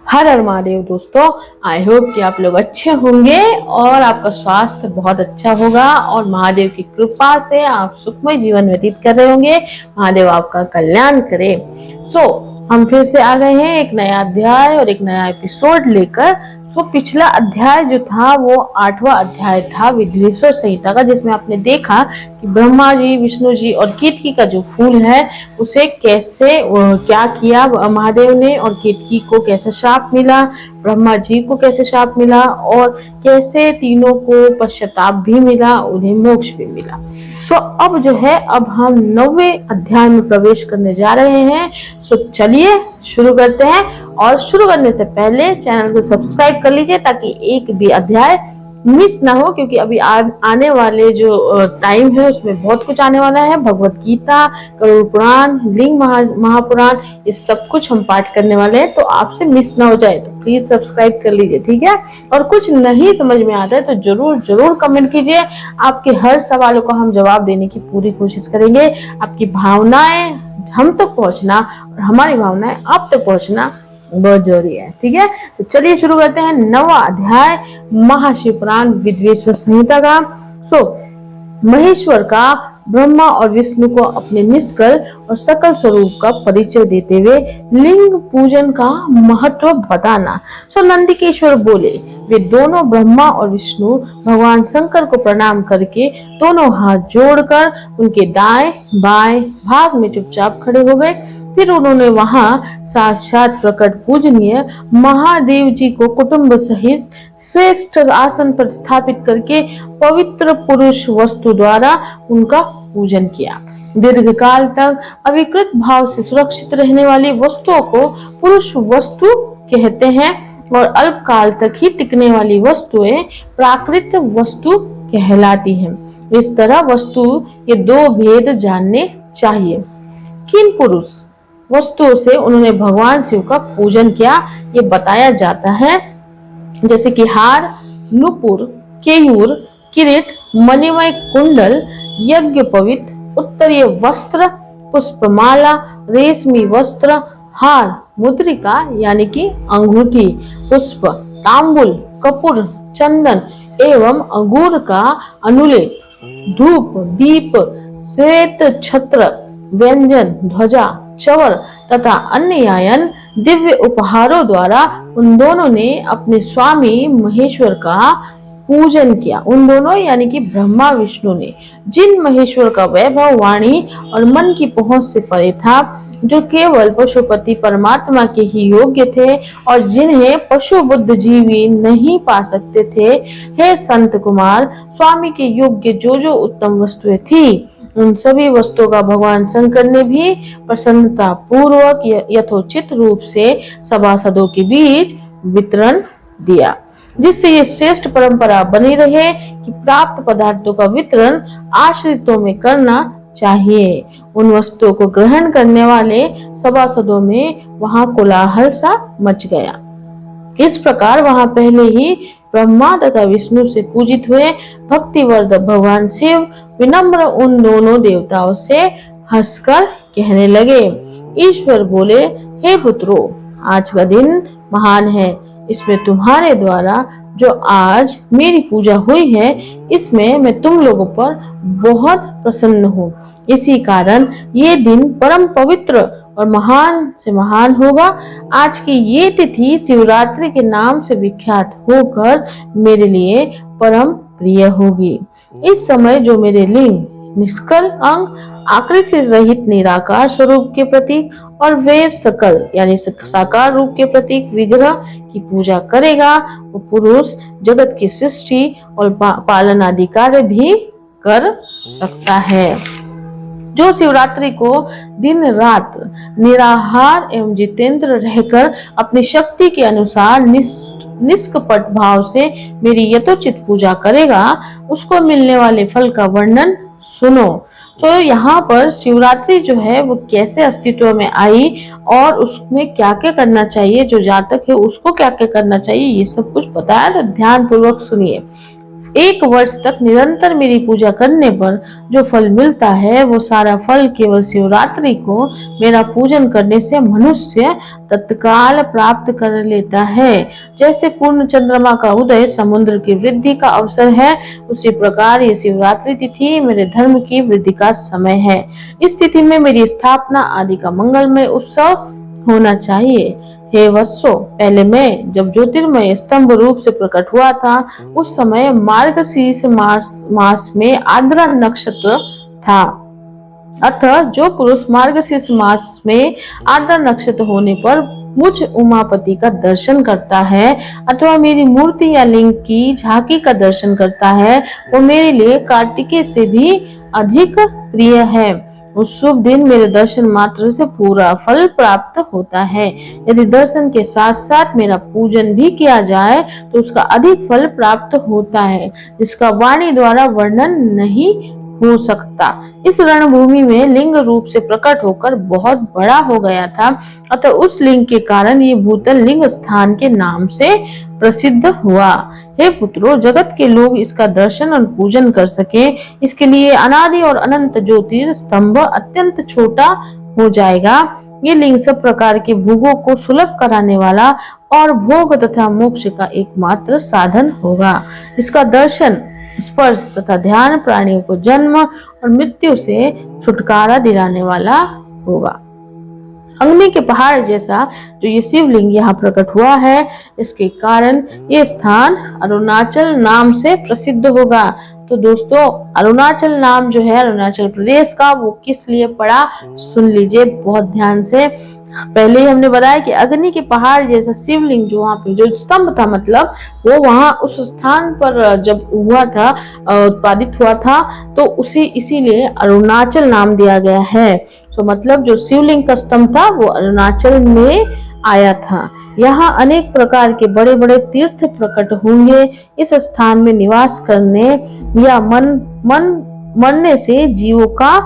हर हर महादेव दोस्तों। I hope कि आप लोग अच्छे होंगे और आपका स्वास्थ्य बहुत अच्छा होगा और महादेव की कृपा से आप सुखमय जीवन व्यतीत कर रहे होंगे। महादेव आपका कल्याण करे। हम फिर से आ गए हैं एक नया अध्याय और एक नया एपिसोड लेकर। पिछला अध्याय जो था वो 8वां अध्याय था विद्वेश्वर संहिता का, जिसमें आपने देखा कि ब्रह्मा जी, विष्णु जी और केतकी का जो फूल है उसे कैसे क्या किया महादेव ने, और केतकी को कैसे शाप मिला, ब्रह्मा जी को कैसे शाप मिला और कैसे तीनों को पश्चाताप भी मिला, उन्हें मोक्ष भी मिला। अब जो है अब हम 9वें अध्याय में प्रवेश करने जा रहे हैं। चलिए शुरू करते हैं। और शुरू करने से पहले चैनल को सब्सक्राइब कर लीजिए ताकि एक भी अध्याय मिस ना हो, क्योंकि अभी आने वाले जो टाइम है उसमें बहुत कुछ आने वाला है। भगवत गीता, गरुड़ पुराण, लिंग महापुराण, ये सब कुछ हम पाठ करने वाले हैं, तो आपसे मिस ना हो जाए तो प्लीज सब्सक्राइब कर लीजिए, ठीक है। और कुछ नहीं समझ में आता है तो जरूर जरूर कमेंट कीजिए। आपके हर सवालों का हम जवाब देने की पूरी कोशिश करेंगे। आपकी भावनाएं हम तक पहुंचना और हमारी भावनाएं आप तक पहुंचना बहुत जरूरी है, ठीक है। तो चलिए शुरू करते हैं 9वां अध्याय महाशिव पुराण विद्वेश्वर संहिता का। महेश्वर का ब्रह्मा और विष्णु को अपने निष्कल और सकल स्वरूप का परिचय देते हुए लिंग पूजन का महत्व बताना। नंदिकेश्वर बोले, वे दोनों ब्रह्मा और विष्णु भगवान शंकर को प्रणाम करके दोनों हाथ जोड़कर उनके दाएं बाएं भाग में चुपचाप खड़े हो गए। फिर उन्होंने वहां साक्षात प्रकट पूजनीय महादेव जी को कुटुंब सहित श्रेष्ठ आसन पर स्थापित करके पवित्र पुरुष वस्तु द्वारा उनका पूजन किया। दीर्घ काल तक अविकृत भाव से सुरक्षित रहने वाली वस्तुओं को पुरुष वस्तु कहते हैं और अल्प काल तक ही टिकने वाली वस्तुएं प्राकृत वस्तु कहलाती हैं। इस तरह वस्तु के दो भेद जानने चाहिए। किन पुरुष वस्तुओं से उन्होंने भगवान शिव का पूजन किया ये बताया जाता है, जैसे कि हार, नुपुर, केयूर, किरीट, मणिमय कुंडल, यज्ञ पवित्र, उत्तरीय वस्त्र, पुष्पमाला, रेशमी वस्त्र, हार, मुद्रिका यानी कि अंगूठी, पुष्प, तांबुल, कपूर, चंदन एवं अंगूर का अनुलेप, धूप, दीप, श्वेत छत्र, व्यंजन, ध्वजा, चवर तथा अन्य यायन दिव्य उपहारों द्वारा उन दोनों ने अपने स्वामी महेश्वर का पूजन किया। उन दोनों यानी कि ब्रह्मा विष्णु ने, जिन महेश्वर का वैभव वाणी और मन की पहुंच से परे था, जो केवल पशुपति परमात्मा के ही योग्य थे और जिन्हें पशु बुद्ध जीवी नहीं पा सकते थे। हे संत कुमार, स्वामी के योग्य जो जो उत्तम वस्तुएं थी उन सभी वस्तुओं का भगवान शंकर ने भी प्रसन्नता पूर्वक यथोचित रूप से सभासदों के बीच वितरण दिया, जिससे ये श्रेष्ठ परंपरा बनी रहे कि प्राप्त पदार्थों का वितरण आश्रितों में करना चाहिए। उन वस्तुओं को ग्रहण करने वाले सभासदों में वहां कोलाहल सा मच गया। इस प्रकार वहां पहले ही ब्रह्मा तथा विष्णु से पूजित हुए भक्तिवर्धक भगवान शिव विनम्र उन दोनों देवताओं से हंसकर कहने लगे। ईश्वर बोले, हे पुत्रों, आज का दिन महान है। इसमें तुम्हारे द्वारा जो आज मेरी पूजा हुई है, इसमें मैं तुम लोगों पर बहुत प्रसन्न हूँ। इसी कारण ये दिन परम पवित्र और महान से महान होगा। आज की ये तिथि शिवरात्रि के नाम से विख्यात होकर मेरे लिए परम प्रिय होगी। इस समय जो मेरे लिंग, निष्कल अंग, आकृति से रहित निराकार स्वरूप के प्रतीक और वे सकल यानी साकार रूप के प्रतीक विग्रह की पूजा करेगा, वो पुरुष जगत की सृष्टि और पालन आदि कार्य भी कर सकता है। जो शिवरात्रि को दिन रात निराहार एवं जितेंद्र रहकर अपनी शक्ति के अनुसार निष्कपट भाव से मेरी यथोचित पूजा करेगा, उसको मिलने वाले फल का वर्णन सुनो। तो यहाँ पर शिवरात्रि जो है वो कैसे अस्तित्व में आई और उसमें क्या क्या करना चाहिए, जो जातक है उसको क्या क्या करना चाहिए, ये सब कुछ बताया। तो ध्यान पूर्वक सुनिए। 1 वर्ष तक निरंतर मेरी पूजा करने पर जो फल मिलता है वो सारा फल केवल शिवरात्रि को मेरा पूजन करने से मनुष्य तत्काल प्राप्त कर लेता है। जैसे पूर्ण चंद्रमा का उदय समुद्र की वृद्धि का अवसर है, उसी प्रकार ये शिवरात्रि तिथि मेरे धर्म की वृद्धि का समय है। इस तिथि में मेरी स्थापना आदि का मंगलमय उत्सव होना चाहिए। हे वत्सो, पहले मैं जब ज्योतिर्मय स्तंभ रूप से प्रकट हुआ था, उस समय मार्गशीर्ष मास में आर्द्रा नक्षत्र था। अतः जो पुरुष मार्गशीर्ष मास में आर्द्रा नक्षत्र होने पर मुझ उमापति का दर्शन करता है अथवा मेरी मूर्ति या लिंग की झांकी का दर्शन करता है, वो मेरे लिए कार्तिकेय से भी अधिक प्रिय है। उस शुभ दिन मेरे दर्शन मात्र से पूरा फल प्राप्त होता है। यदि दर्शन के साथ साथ मेरा पूजन भी किया जाए तो उसका अधिक फल प्राप्त होता है, जिसका वाणी द्वारा वर्णन नहीं हो सकता। इस रणभूमि में लिंग रूप से प्रकट होकर बहुत बड़ा हो गया था, अतः उस लिंग के कारण ये भूतल लिंग स्थान के नाम से प्रसिद्ध हुआ। हे पुत्रों, जगत के लोग इसका दर्शन और पूजन कर सके, इसके लिए अनादि और अनंत ज्योतिर स्तंभ अत्यंत छोटा हो जाएगा। ये लिंग सब प्रकार के भोगों को सुलभ कराने वाला और भोग तथा मोक्ष का एकमात्र साधन होगा। इसका दर्शन, स्पर्श तथा ध्यान प्राणियों को जन्म और मृत्यु से छुटकारा दिलाने वाला होगा। अग्नि के पहाड़ जैसा जो ये शिवलिंग यहाँ प्रकट हुआ है, इसके कारण ये स्थान अरुणाचल नाम से प्रसिद्ध होगा। तो दोस्तों, अरुणाचल नाम जो है अरुणाचल प्रदेश का, वो किस लिए पड़ा सुन लीजिए बहुत ध्यान से। पहले ही हमने बताया कि अग्नि के पहाड़ जैसा शिवलिंग जो वहां पे जो स्तंभ था, मतलब वो वहां उस स्थान पर जब हुआ था, उत्पादित हुआ था, तो उसे इसीलिए अरुणाचल नाम दिया गया है। तो मतलब जो शिवलिंग का स्तंभ था वो अरुणाचल में आया था। यहाँ अनेक प्रकार के बड़े बड़े तीर्थ प्रकट होंगे। इस स्थान में निवास करने या मरने से जीवों का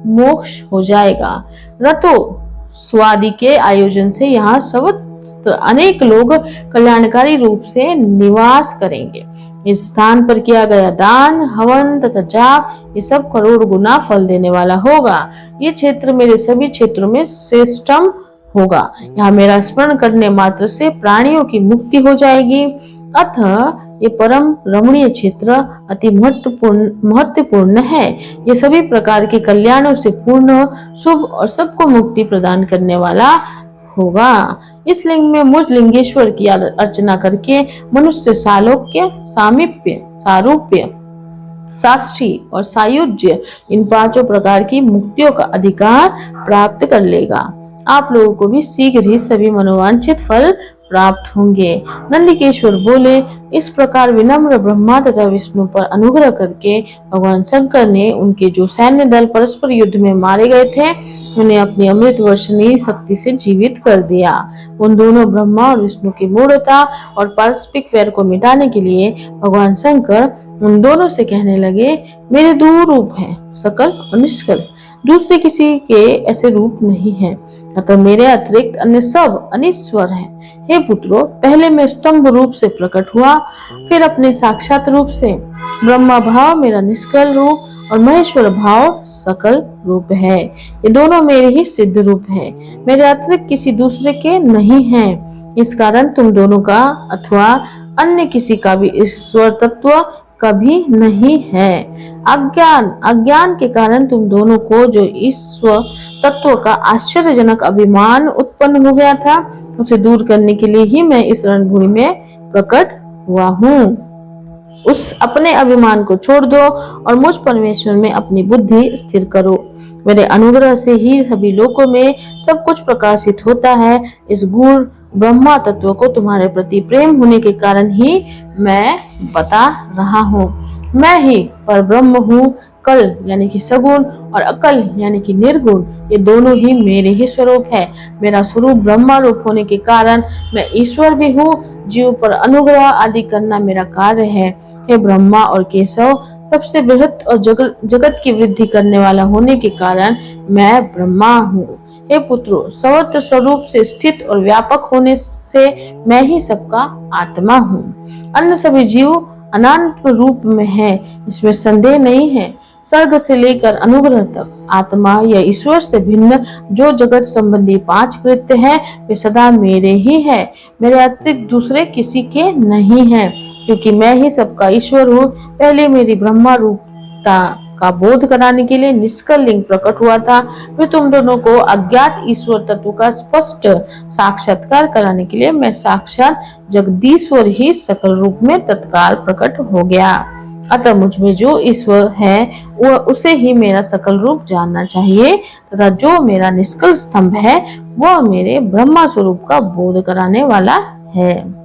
मोक्ष हो जाएगा। रतो स्वादि के आयोजन से यहाँ सब अनेक लोग कल्याणकारी रूप से निवास करेंगे। इस स्थान पर किया गया दान, हवन तथा जाप ये सब करोड़ गुना फल देने वाला होगा। ये क्षेत्र मेरे सभी क्षेत्रों में श्रेष्ठतम होगा। यहाँ मेरा स्मरण करने मात्र से प्राणियों की मुक्ति हो जाएगी। अतः ये परम रमणीय क्षेत्र अति महत्वपूर्ण है। ये सभी प्रकार के कल्याणों से पूर्ण, शुभ और सबको मुक्ति प्रदान करने वाला होगा। इस लिंग में मुझ लिंगेश्वर की अर्चना करके मनुष्य सालोक्य, सामीप्य, सारूप्य, साष्टी और सायुज्य इन 5 प्रकार की मुक्तियों का अधिकार प्राप्त कर लेगा। आप लोगों को भी शीघ्र ही सभी मनोवांछित फल प्राप्त होंगे। नंदिकेश्वर बोले, इस प्रकार विनम्र ब्रह्मा तथा विष्णु पर अनुग्रह करके भगवान शंकर ने उनके जो सैन्य दल परस्पर युद्ध में मारे गए थे, उन्हें अपनी अमृत वर्षणी शक्ति से जीवित कर दिया। उन दोनों ब्रह्मा और विष्णु की मूढ़ता और पारस्परिक वैर को मिटाने के लिए भगवान शंकर उन दोनों से कहने लगे, मेरे 2 रूप हैं, सकल और निष्कल। दूसरे किसी के ऐसे रूप नहीं है, अतः मेरे अतिरिक्त अन्य सब अनिश्वर हैं। हे पुत्रों, पहले मैं स्तंभ रूप से प्रकट हुआ, फिर अपने साक्षात रूप से। ब्रह्मा भाव मेरा निष्कल रूप और महेश्वर भाव सकल रूप है। ये दोनों मेरे ही सिद्ध रूप है, मेरे अतिरिक्त किसी दूसरे के नहीं हैं। इस कारण तुम दोनों का अथवा अन्य किसी का भी ईश्वर तत्व कभी नहीं है। अज्ञान के कारण तुम दोनों को जो ईश्वर तत्व का आश्चर्यजनक अभिमान उत्पन्न हो गया था, उसे दूर करने के लिए ही मैं इस रणभूमि में प्रकट हुआ हूँ। उस अपने अभिमान को छोड़ दो और मुझ परमेश्वर में अपनी बुद्धि स्थिर करो। मेरे अनुग्रह से ही सभी लोकों में सब कुछ प्रकाशित होता है। इस गूढ़ ब्रह्मा तत्व को तुम्हारे प्रति प्रेम होने के कारण ही मैं बता रहा हूँ। मैं ही पर ब्रह्म हूँ। कल यानी कि सगुण और अकल यानी कि निर्गुण, ये दोनों ही मेरे ही स्वरूप है। मेरा स्वरूप ब्रह्मा रूप होने के कारण मैं ईश्वर भी हूँ। जीव पर अनुग्रह आदि करना मेरा कार्य है। हे ब्रह्मा और केशव, सबसे बृहत और जगत की वृद्धि करने वाला होने के कारण मैं ब्रह्मा हूँ। हे पुत्रों, सर्वत्र स्वरूप से स्थित और व्यापक होने से मैं ही सबका आत्मा हूँ। अन्य सभी जीव अनंत रूप में है, इसमें संदेह नहीं है। स्वर्ग से लेकर अनुग्रह तक आत्मा या ईश्वर से भिन्न जो जगत संबंधी 5 कृत्य हैं, वे सदा मेरे ही है, मेरे अतिरिक्त दूसरे किसी के नहीं है, क्योंकि मैं ही सबका ईश्वर हूँ। पहले मेरी ब्रह्मा रूपता का बोध कराने के लिए निष्कल लिंग प्रकट हुआ था, फिर तुम दोनों को अज्ञात ईश्वर तत्व का स्पष्ट साक्षात्कार कराने के लिए मैं साक्षात जगदीश्वर ही सकल रूप में तत्काल प्रकट हो गया। अतः मुझ में जो ईश्वर है वह उसे ही मेरा सकल रूप जानना चाहिए, तथा जो मेरा निष्कल स्तंभ है वह मेरे ब्रह्मा स्वरूप का बोध कराने वाला है।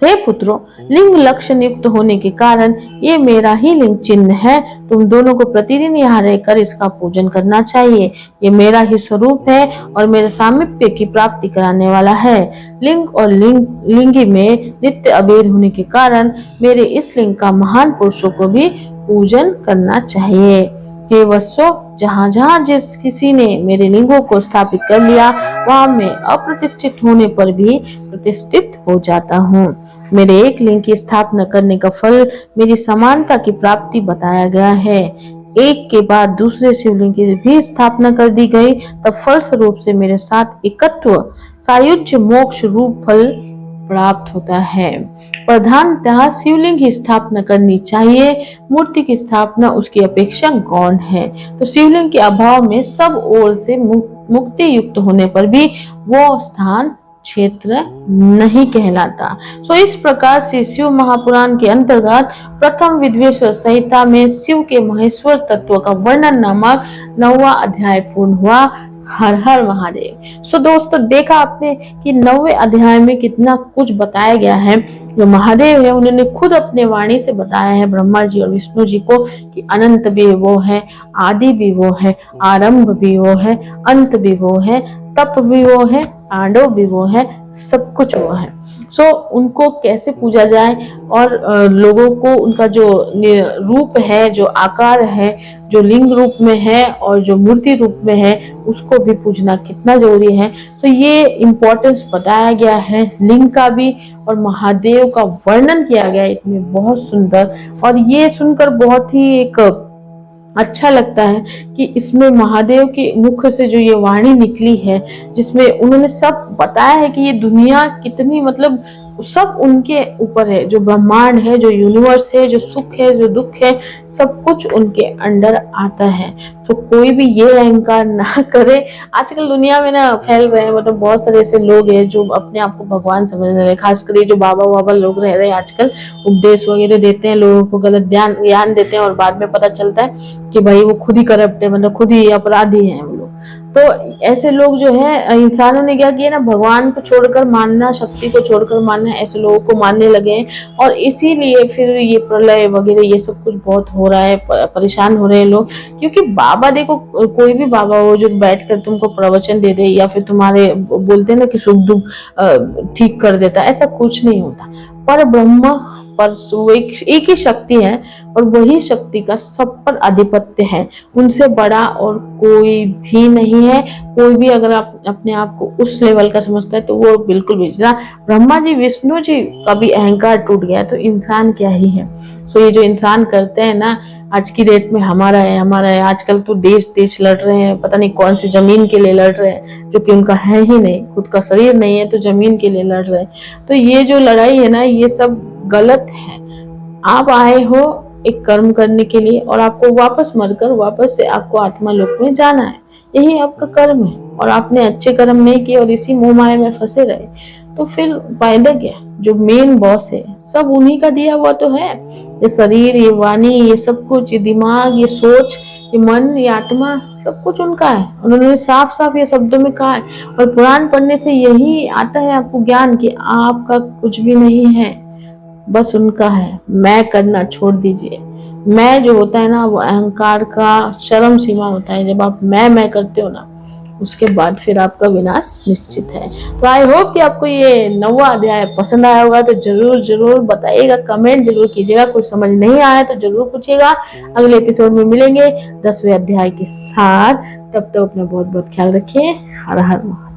हे पुत्रों, लिंग लक्षण युक्त होने के कारण ये मेरा ही लिंग चिन्ह है। तुम दोनों को प्रतिदिन यहाँ रहकर इसका पूजन करना चाहिए। ये मेरा ही स्वरूप है और मेरे सामीप्य की प्राप्ति कराने वाला है। लिंग और लिंगी में नित्य अभेद होने के कारण मेरे इस लिंग का महान पुरुषों को भी पूजन करना चाहिए। हे वत्सो, जहाँ जहाँ जिस किसी ने मेरे लिंगों को स्थापित कर लिया, वहाँ मैं अप्रतिष्ठित होने पर भी प्रतिष्ठित हो जाता हूँ। मेरे एक लिंग की स्थापना करने का फल मेरी समानता की प्राप्ति बताया गया है। एक के बाद दूसरे शिवलिंग की भी स्थापना कर दी गई, तब फल स्वरूप से मेरे साथ एकत्व सायुज्य मोक्ष रूप फल प्राप्त होता है। प्रधानतः शिवलिंग की स्थापना करनी चाहिए। मूर्ति की स्थापना उसकी अपेक्षा गौण है। तो शिवलिंग के अभाव में सब ओर से मुक्ति युक्त होने पर भी वो स्थान क्षेत्र नहीं कहलाता। सो इस प्रकार से शिव महापुराण के अंतर्गत प्रथम विद्वेश्वर संहिता में शिव के महेश्वर तत्व का वर्णन नामक 9वां अध्याय पूर्ण हुआ। हर हर महादेव। सो दोस्तों, देखा आपने कि 9वें अध्याय में कितना कुछ बताया गया है। जो महादेव है उन्होंने खुद अपने वाणी से बताया है ब्रह्मा जी और विष्णु जी को कि अनंत भी वो है, आदि भी वो है, आरंभ भी वो है, अंत भी वो है, तप भी वो है, आंडव भी वो है, सब कुछ वो है। सो उनको कैसे पूजा जाए और लोगों को उनका जो रूप है, जो आकार है, जो लिंग रूप में है और जो मूर्ति रूप में है, उसको भी पूजना कितना जरूरी है। तो ये इम्पोर्टेंस बताया गया है लिंग का भी, और महादेव का वर्णन किया गया है इसमें बहुत सुंदर। और ये सुनकर बहुत ही एक अच्छा लगता है कि इसमें महादेव के मुख से जो ये वाणी निकली है, जिसमें उन्होंने सब बताया है कि ये दुनिया कितनी, मतलब सब उनके ऊपर है। जो ब्रह्मांड है, जो यूनिवर्स है, जो सुख है, जो दुख है, सब कुछ उनके अंडर आता है। तो कोई भी ये अहंकार ना करे। आजकल दुनिया में ना फैल रहे हैं, मतलब बहुत सारे ऐसे लोग हैं जो अपने आप को भगवान समझ रहे हैं। खासकर ये जो बाबा लोग रह रहे हैं आजकल, उपदेश वगैरह देते हैं, लोगों को गलत ज्ञान देते हैं और बाद में पता चलता है कि भाई वो खुद ही करप्ट है, मतलब खुद ही अपराधी हैं वो लोग। तो ऐसे लोग जो है, इंसानों ने क्या किया ना, भगवान को छोड़कर मानना, शक्ति को छोड़कर मानना, ऐसे लोगों को मानने लगे हैं। और इसीलिए फिर ये प्रलय वगैरह ये सब कुछ बहुत हो रहा है, परेशान हो रहे हैं लोग। क्योंकि बाबा, देखो कोई भी बाबा हो जो बैठकर तुमको प्रवचन दे दे या फिर तुम्हारे बोलते हैं ना कि सुख दुख ठीक कर देता, ऐसा कुछ नहीं होता। पर ब्रह्म पर एक ही शक्ति है और वही शक्ति का सब पर आधिपत्य है। उनसे बड़ा और कोई भी नहीं है। कोई भी अगर आप अपने आप को उस लेवल का समझता है तो वो बिल्कुल भी, ब्रह्मा जी विष्णु जी का भी अहंकार टूट गया तो इंसान क्या ही है। सो ये जो इंसान करते हैं ना आज की डेट में, हमारा है। आजकल तो देश लड़ रहे हैं, पता नहीं कौन सी जमीन के लिए लड़ रहे हैं, जो कि उनका है ही नहीं, खुद का शरीर नहीं है तो जमीन के लिए लड़ रहे हैं। तो ये जो लड़ाई है ना, ये सब गलत है। आप आए हो एक कर्म करने के लिए और आपको वापस मरकर वापस से आपको आत्मा लोक में जाना है, यही आपका कर्म है। और आपने अच्छे कर्म नहीं किए और इसी मोह माया में फंसे रहे, तो फिर फायदा क्या। जो मेन बॉस है सब उन्हीं का दिया हुआ तो है। ये शरीर, ये वाणी, ये सब कुछ, ये दिमाग, ये सोच, ये मन, ये आत्मा, सब कुछ उनका है। उन्होंने साफ साफ ये शब्दों में कहा है। और पुराण पढ़ने से यही आता है आपको ज्ञान कि आपका कुछ भी नहीं है, बस उनका है। मैं करना छोड़ दीजिए। मैं जो होता है ना, वो अहंकार का चरम सीमा होता है। जब आप मैं करते हो ना, उसके बाद फिर आपका विनाश निश्चित है। तो आई होप कि आपको ये 9वां अध्याय पसंद आया होगा। तो जरूर बताइएगा, कमेंट जरूर कीजिएगा। कुछ समझ नहीं आया तो जरूर पूछिएगा। अगले एपिसोड में मिलेंगे 10वें अध्याय के साथ। तब तक अपना बहुत बहुत ख्याल रखिए। हर हर महादेव।